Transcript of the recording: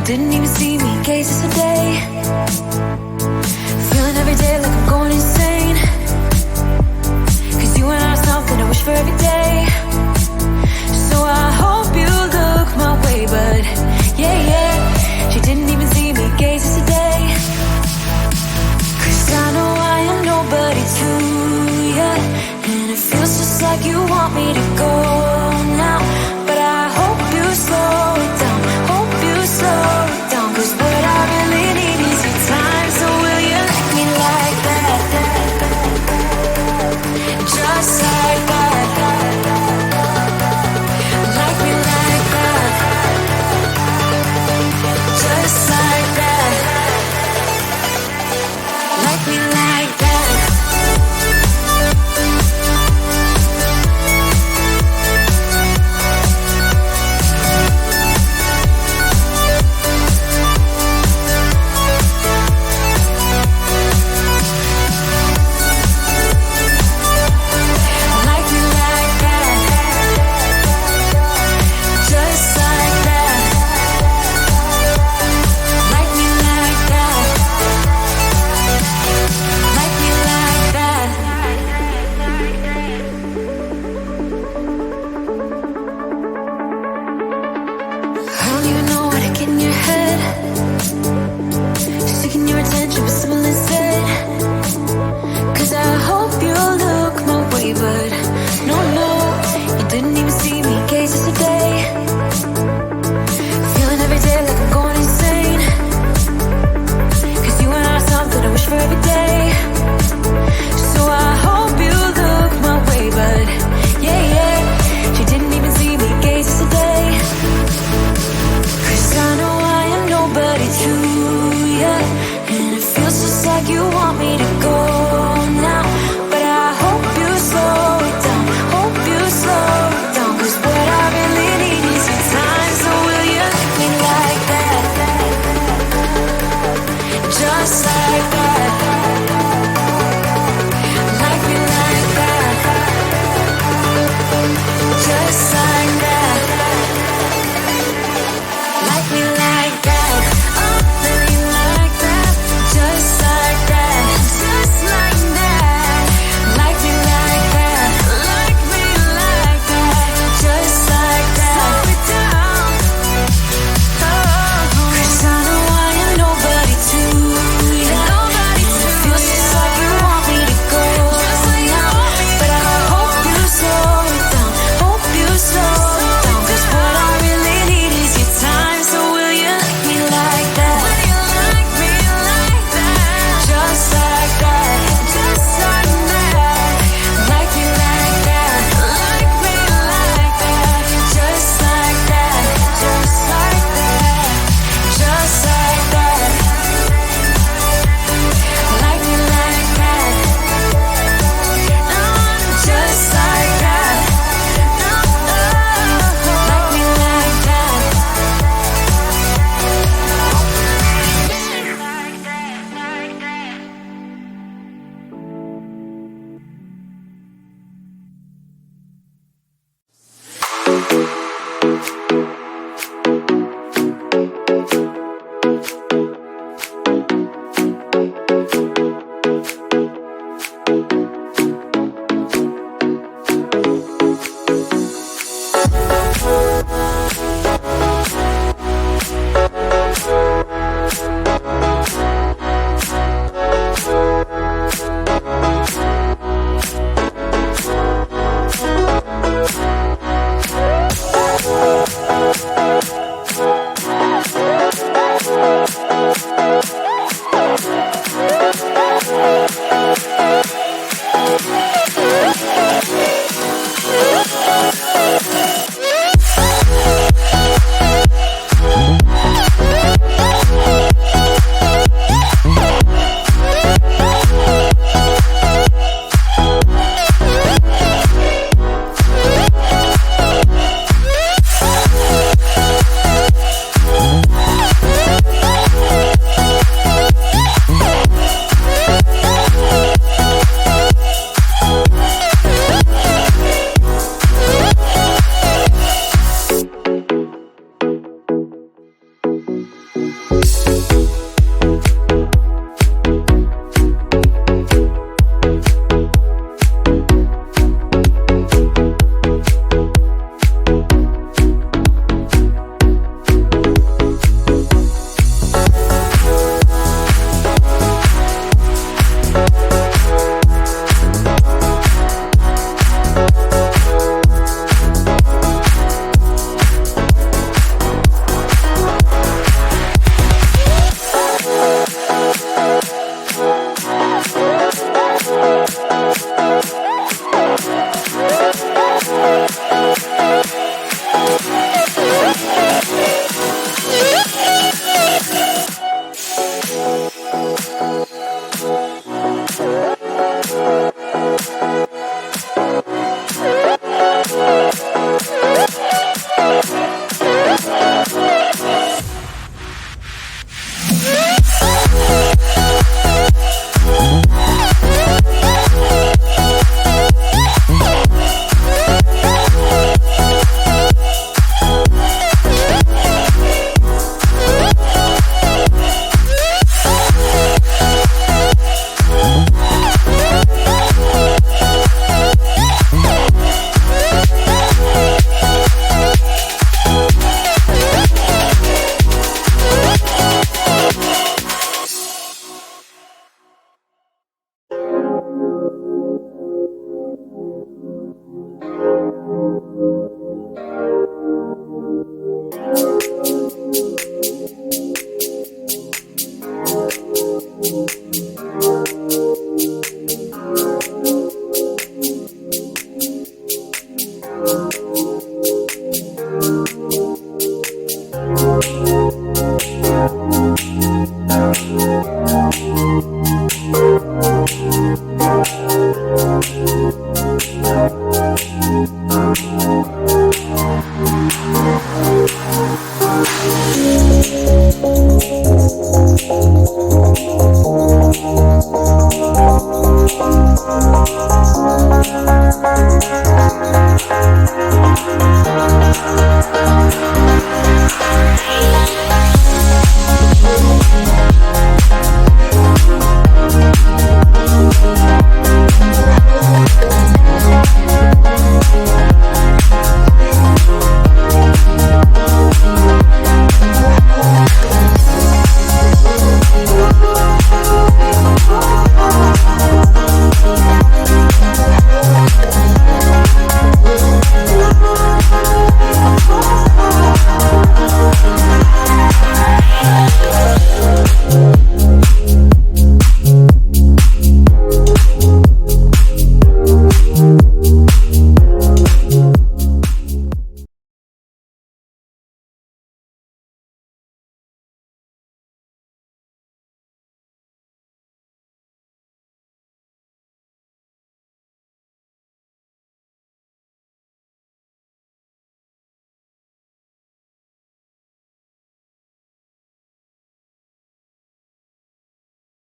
Didn't even see me gaze yesterday. Feeling every day like I'm going insane. Cause you and I are something I wish for every day. So I hope you look my way, but yeah, she didn't even see me gaze yesterday. Cause I know I am nobody to ya, and it feels just like you want me to go now. But I hope you slow it down, hope you slow it down. Cause what I really need is like you want me to go now, but I hope you slow it down. Hope you slow it down. 'Cause what I really need is your time. So will you let me like that? Just like that. Like me like that. Just like that. Like me like that. Oh, really like that. Just like that. Just like that. Like me like that. Like me like that. Just like that. Slow it down. Oh, 'cause I know I am nobody to you. Nobody to you. Feels just like you want me to go now, but I hope you slow it down. Hope you slow it down. 'Cause what I really need is your time. So will you like me like that? Will you like me like that? Just like that. Just like that. Like me like that. Like me like that. Just like that. Just like that. Just like that. Like me like that. Just like that. Like me like that. Bye.